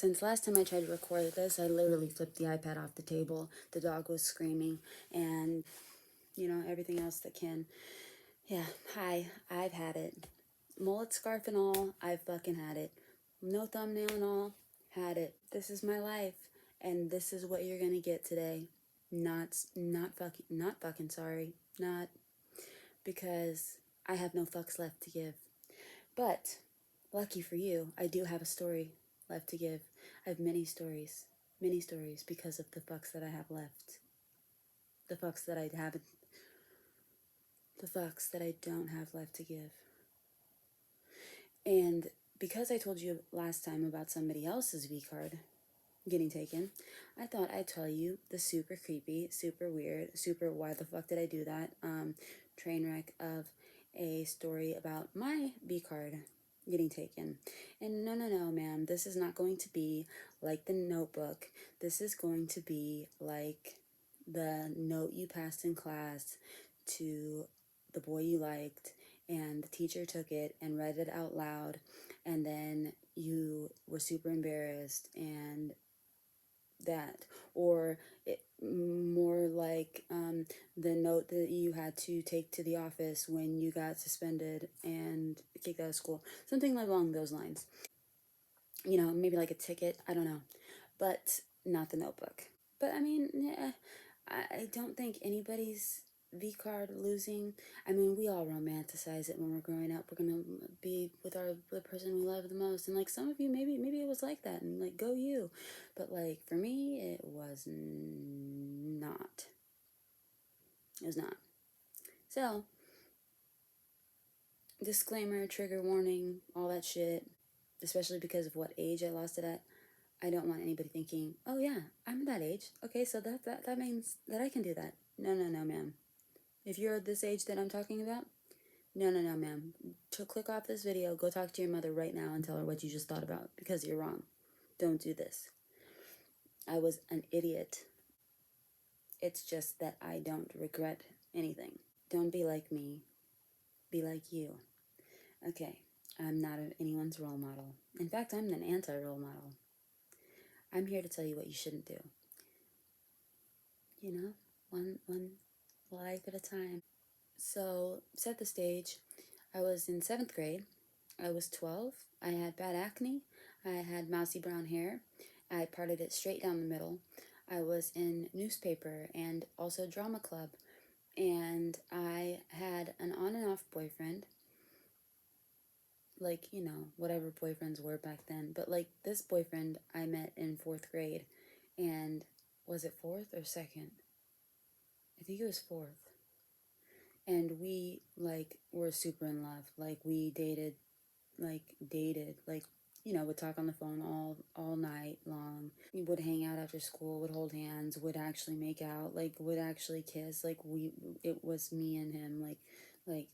Since last time I tried to record this, I literally flipped the iPad off the table. The dog was screaming and, everything else that can. Yeah, hi, I've had it. Mullet scarf and all, I've fucking had it. No thumbnail and all, had it. This is my life, and this is what you're gonna get today. Not fucking sorry. Not because I have no fucks left to give. But, lucky for you, I do have a story left to give. I have many stories because of the fucks that I have left. The fucks that I haven't, the fucks that I don't have left to give. And because I told you last time about somebody else's V card getting taken, I thought I'd tell you the super creepy, super weird, super why the fuck did I do that train wreck of a story about my V card getting taken. And no, ma'am, this is not going to be like The Notebook. This is going to be like the note you passed in class to the boy you liked, and the teacher took it and read it out loud, and then you were super embarrassed, and that. Or more like the note that you had to take to the office when you got suspended and kicked out of school. Something along those lines. Maybe like a ticket, I don't know. But not The Notebook. But I mean, yeah, I don't think anybody's V card losing. I mean, we all romanticize it when we're growing up. We're gonna be with the person we love the most, and like some of you, maybe it was like that, and like go you. But like for me, it was not. It was not. So, disclaimer, trigger warning, all that shit. Especially because of what age I lost it at. I don't want anybody thinking, oh yeah, I'm that age. Okay, so that means that I can do that. No, ma'am. If you're this age that I'm talking about, no, ma'am. To click off this video, go talk to your mother right now and tell her what you just thought about, because you're wrong. Don't do this. I was an idiot. It's just that I don't regret anything. Don't be like me. Be like you. Okay, I'm not anyone's role model. In fact, I'm an anti-role model. I'm here to tell you what you shouldn't do. One life at a time. So, set the stage. I was in 7th grade. I was 12. I had bad acne. I had mousy brown hair. I parted it straight down the middle. I was in newspaper and also drama club. And I had an on and off boyfriend. Like, whatever boyfriends were back then. But like this boyfriend I met in 4th grade. And was it 4th or 2nd? I think it was 4th. And we like were super in love. Like we dated, would talk on the phone all night long. We would hang out after school, would hold hands, would actually make out, like would actually kiss. Like it was me and him,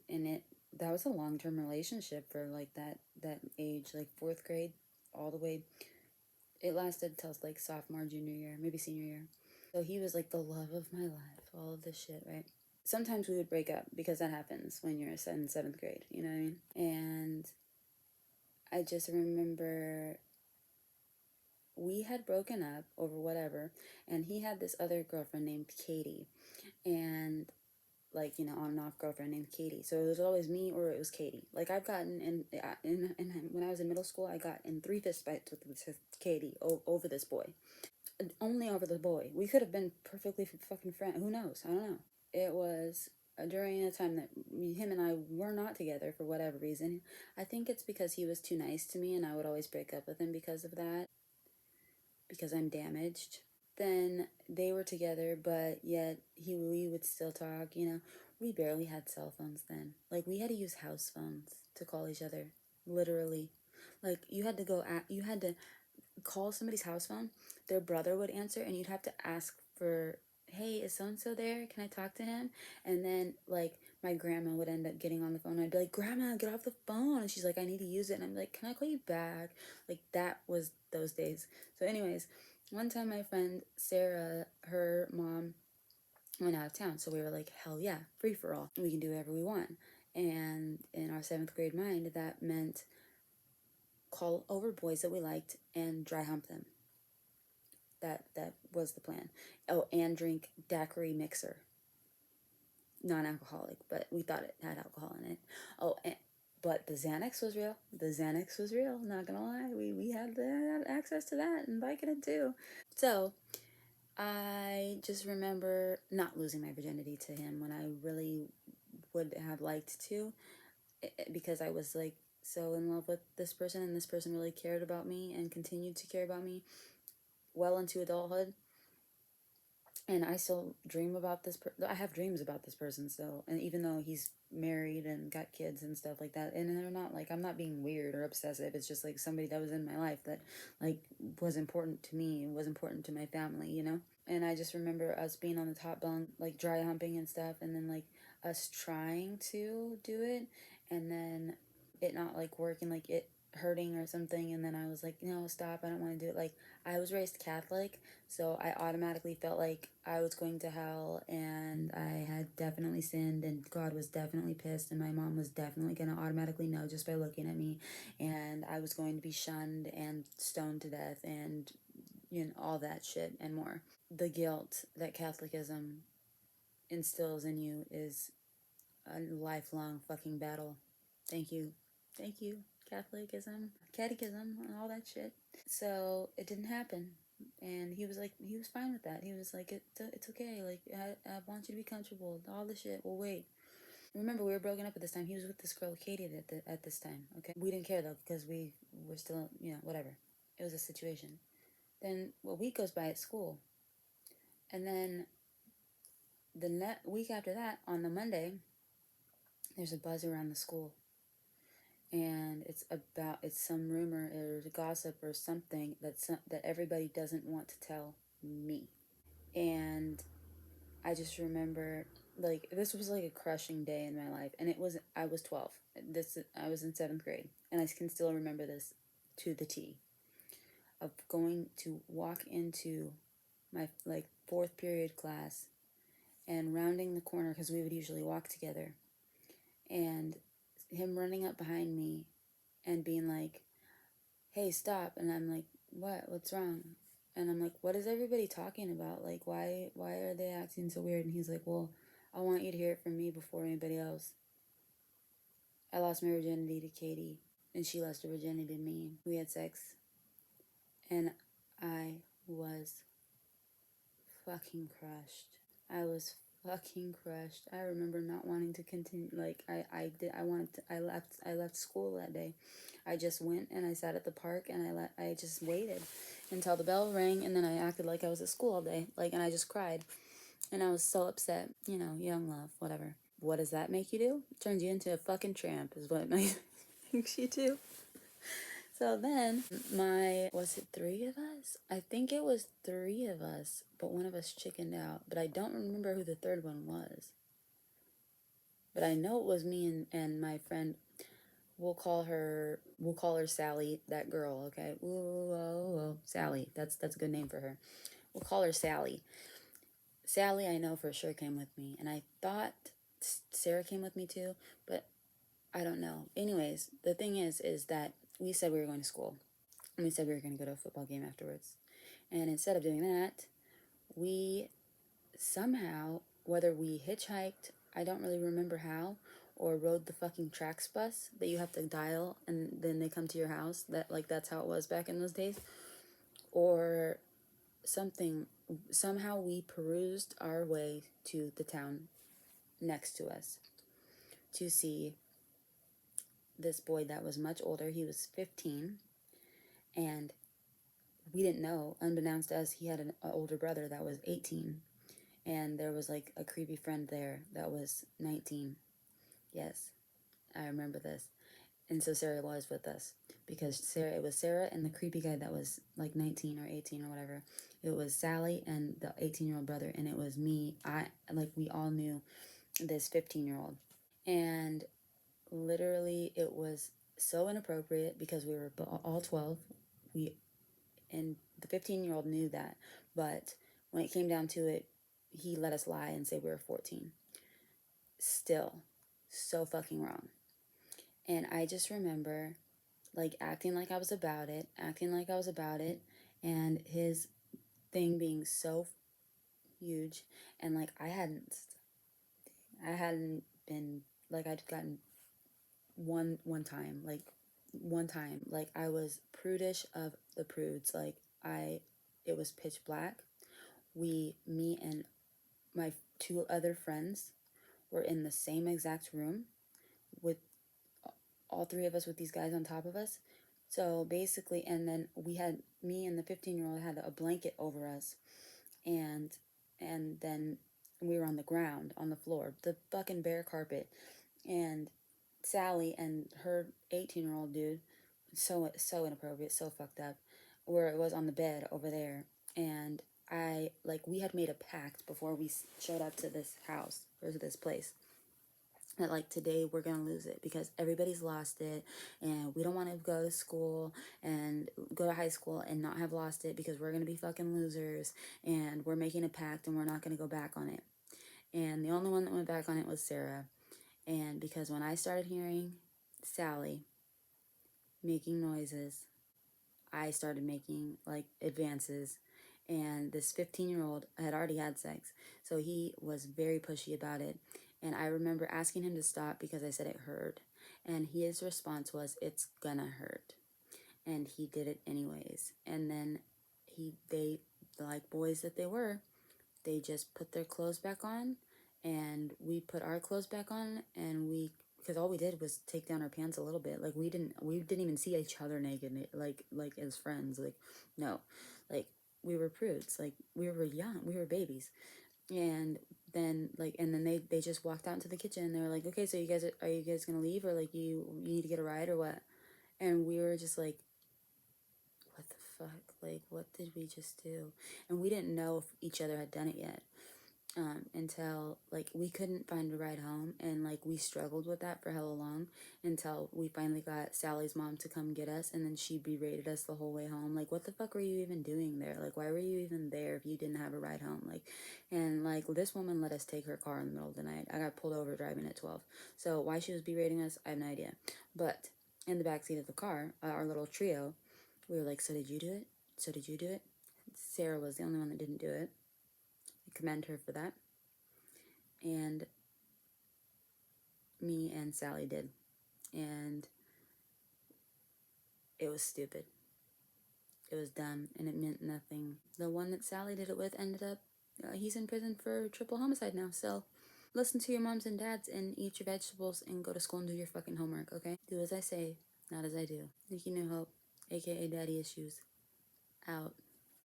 and that was a long-term relationship for like that age, like 4th grade all the way. It lasted till like sophomore, junior year, maybe senior year. So he was like the love of my life, all of this shit, right? Sometimes we would break up because that happens when you're in 7th grade, you know what I mean? And I just remember we had broken up over whatever, and he had this other girlfriend named Katie, and on and off girlfriend named Katie. So it was always me or it was Katie. Like I've gotten in when I was in middle school, I got in 3 fist fights with Katie over this boy. Only over the boy. We could have been perfectly fucking friends. Who knows? I don't know. It was during a time that him and I were not together for whatever reason. I think it's because he was too nice to me, and I would always break up with him because of that. Because I'm damaged. Then they were together, but yet we would still talk. We barely had cell phones then. Like we had to use house phones to call each other, literally. Like you had to call somebody's house phone. Their brother would answer, and you'd have to ask for, hey, is so-and-so there? Can I talk to him? And then, like, my grandma would end up getting on the phone. I'd be like, Grandma, get off the phone. And she's like, I need to use it. And I'm like, can I call you back? Like, that was those days. So anyways, one time my friend Sarah, her mom went out of town. So we were like, hell yeah, free for all. We can do whatever we want. And in our 7th grade mind, that meant call over boys that we liked and dry hump them. That was the plan. Oh, and drink daiquiri mixer. Non-alcoholic, but we thought it had alcohol in it. Oh, but the Xanax was real. The Xanax was real. Not gonna lie, we had access to that and Vicodin too. So I just remember not losing my virginity to him when I really would have liked to, because I was like so in love with this person, and this person really cared about me and continued to care about me well into adulthood. And I still dream about this. I have dreams about this person still, and even though he's married and got kids and stuff like that, and they're not like, I'm not being weird or obsessive. It's just like somebody that was in my life that like was important to me and was important to my family, you know. And I just remember us being on the top bunk, like dry humping and stuff, and then like us trying to do it, and then it not like working, like it hurting or something. And then I was like, no, stop, I don't want to do it. Like, I was raised Catholic, so I automatically felt like I was going to hell, and I had definitely sinned, and God was definitely pissed, and my mom was definitely going to automatically know just by looking at me, and I was going to be shunned and stoned to death, and you know, all that shit and more. The guilt that Catholicism instills in you is a lifelong fucking battle. Thank you. Thank you, Catholicism, catechism, and all that shit. So it didn't happen. And he was like, he was fine with that. He was like, it's okay. Like, I want you to be comfortable. All the shit. We'll wait. Remember, we were broken up at this time. He was with this girl, Katie, at this time. Okay. We didn't care though, because we were still, you know, whatever. It was a situation. Then a week goes by at school. And then the week after that, on the Monday, there's a buzz around the school, and it's some rumor or gossip or something that everybody doesn't want to tell me. And I just remember, like, this was like a crushing day in my life, and I was 12. I was in 7th grade, and I can still remember this to the T, of going to walk into my like 4th period class and rounding the corner, because we would usually walk together, and him running up behind me and being like, hey, stop. And I'm like, what's wrong? And I'm like, what is everybody talking about? Like, why are they acting so weird? And he's like, well, I want you to hear it from me before anybody else. I lost my virginity to Katie, and she lost her virginity to me. We had sex, and I was fucking crushed. I was fucking crushed. I remember not wanting to continue. Like, I left school that day. I just went and I sat at the park, and I just waited until the bell rang, and then I acted like I was at school all day. Like, and I just cried. And I was so upset. You know, young love, whatever. What does that make you do? It turns you into a fucking tramp, is what it makes you do. So then, was it 3 of us? I think it was 3 of us, but one of us chickened out. But I don't remember who the third one was. But I know it was me and my friend. We'll call her Sally, that girl, okay? Whoa, Sally. That's a good name for her. We'll call her Sally. Sally, I know for sure came with me, and I thought Sarah came with me too, but I don't know. Anyways, the thing is that we said we were going to school, and we said we were going to go to a football game afterwards. And instead of doing that, we somehow, whether we hitchhiked, I don't really remember how, or rode the fucking Trax bus that you have to dial and then they come to your house. That's how it was back in those days. Or something. Somehow we perused our way to the town next to us to see this boy that was much older. He was 15, and we didn't know, unbeknownst to us, he had an older brother that was 18, and there was like a creepy friend there that was 19. Yes, I remember this. And so Sarah was with us, because it was Sarah and the creepy guy that was like 19 or 18 or whatever. It was Sally and the 18-year-old brother, and it was me. We all knew this 15-year-old. And literally it was so inappropriate because we were all 12. And the 15-year-old knew that, but when it came down to it, he let us lie and say we were 14. Still so fucking wrong. And I just remember like acting like I was about it, and his thing being so huge, and like I hadn't been like I'd gotten one time, like I was prudish of the prudes. Like I, it was pitch black. Me and my two other friends were in the same exact room with all three of us with these guys on top of us. So basically, and then we had me and the 15-year-old had a blanket over us, and then we were on the ground on the floor, the fucking bare carpet, and Sally and her 18-year-old dude, so inappropriate, so fucked up, where it was on the bed over there, and I like we had made a pact before we showed up to this house or to this place that like today we're gonna lose it because everybody's lost it, and we don't want to go to school and go to high school and not have lost it because we're gonna be fucking losers, and we're making a pact and we're not gonna go back on it. And the only one that went back on it was Sarah. And because when I started hearing Sally making noises, I started making like advances. And this 15-year-old had already had sex. So he was very pushy about it. And I remember asking him to stop because I said it hurt. And his response was, "It's gonna hurt." And he did it anyways. And then they, like boys that they were, they just put their clothes back on, and we put our clothes back on, and because all we did was take down our pants a little bit. Like we didn't even see each other naked, like as friends. Like no, like we were prudes. Like we were young, we were babies. And then they just walked out into the kitchen, and they were like, "Okay, so are you guys gonna leave, or like you need to get a ride or what?" And we were just like, "What the fuck? Like, what did we just do?" And we didn't know if each other had done it yet, until like we couldn't find a ride home, and like we struggled with that for hella long until we finally got Sally's mom to come get us, and then she berated us the whole way home. Like, what the fuck were you even doing there? Like, why were you even there if you didn't have a ride home? Like, and like this woman let us take her car in the middle of the night. I got pulled over driving at 12. So why she was berating us, I have no idea. But in the backseat of the car, our little trio, we were like, "So did you do it? So did you do it?" Sarah was the only one that didn't do it. I commend her for that. And me and Sally did. And it was stupid. It was dumb, and it meant nothing. The one that Sally did it with ended up, he's in prison for triple homicide now. So listen to your moms and dads and eat your vegetables and go to school and do your fucking homework, okay? Do as I say, not as I do. Nikki New Hope, aka Daddy Issues, out.